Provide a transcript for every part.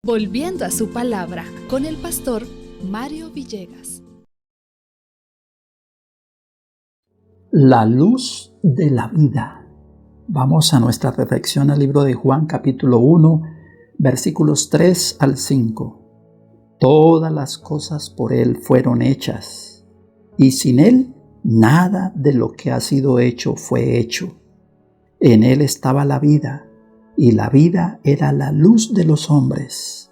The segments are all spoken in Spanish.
Volviendo a su palabra con el pastor Mario Villegas. La luz de la vida. Vamos a nuestra reflexión al libro de Juan capítulo 1, versículos 3 al 5. Todas las cosas por Él fueron hechas, y sin Él nada de lo que ha sido hecho fue hecho. En Él estaba la vida, y la vida era la luz de los hombres.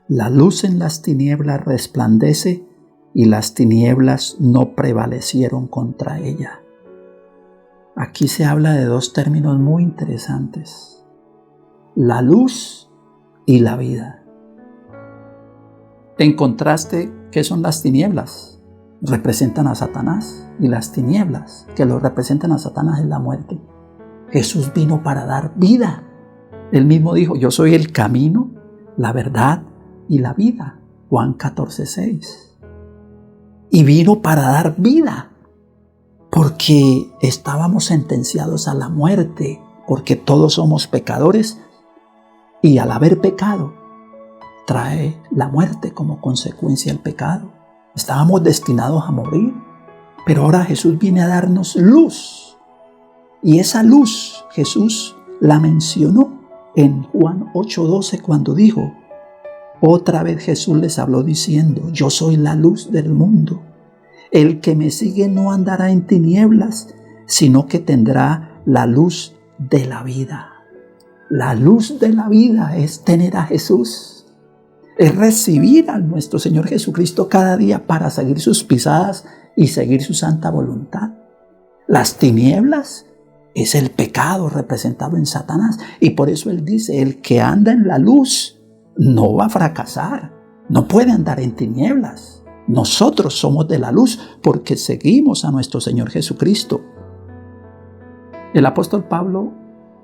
La luz en las tinieblas resplandece, y las tinieblas no prevalecieron contra ella. Aquí se habla de dos términos muy interesantes: la luz y la vida. En contraste, ¿qué son las tinieblas? Representan a Satanás, y las tinieblas que lo representan a Satanás es la muerte. Jesús vino para dar vida. Él mismo dijo: yo soy el camino, la verdad y la vida. Juan 14:6. Y vino para dar vida, porque estábamos sentenciados a la muerte, porque todos somos pecadores, y al haber pecado, trae la muerte como consecuencia el pecado. Estábamos destinados a morir, pero ahora Jesús viene a darnos luz. Y esa luz Jesús la mencionó en Juan 8:12 cuando dijo: otra vez Jesús les habló diciendo: yo soy la luz del mundo. El que me sigue no andará en tinieblas, sino que tendrá la luz de la vida. La luz de la vida es tener a Jesús. Es recibir a nuestro Señor Jesucristo cada día para seguir sus pisadas y seguir su santa voluntad. Las tinieblas es el pecado representado en Satanás. Y por eso Él dice: el que anda en la luz no va a fracasar. No puede andar en tinieblas. Nosotros somos de la luz porque seguimos a nuestro Señor Jesucristo. El apóstol Pablo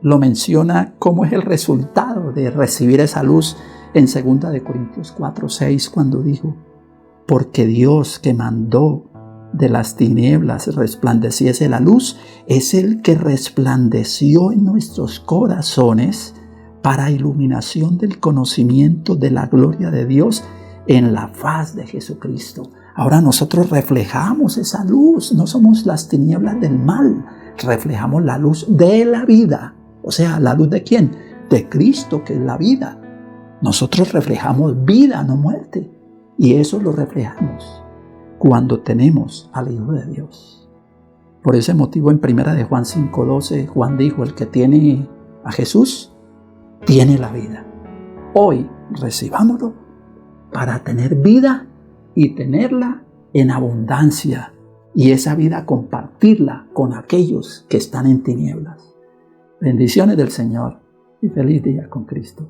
lo menciona como es el resultado de recibir esa luz en 2 Corintios 4:6, cuando dijo: porque Dios, que mandó de las tinieblas resplandeciese la luz, es el que resplandeció en nuestros corazones para iluminación del conocimiento de la gloria de Dios en la faz de Jesucristo. Ahora nosotros reflejamos esa luz, no somos las tinieblas del mal, reflejamos la luz de la vida. O sea, ¿la luz de quién? De Cristo, que es la vida. Nosotros reflejamos vida, no muerte. Y eso lo reflejamos cuando tenemos al Hijo de Dios. Por ese motivo, en 1 de Juan 5:12, Juan dijo: el que tiene a Jesús, tiene la vida. Hoy recibámoslo para tener vida y tenerla en abundancia. Y esa vida compartirla con aquellos que están en tinieblas. Bendiciones del Señor y feliz día con Cristo.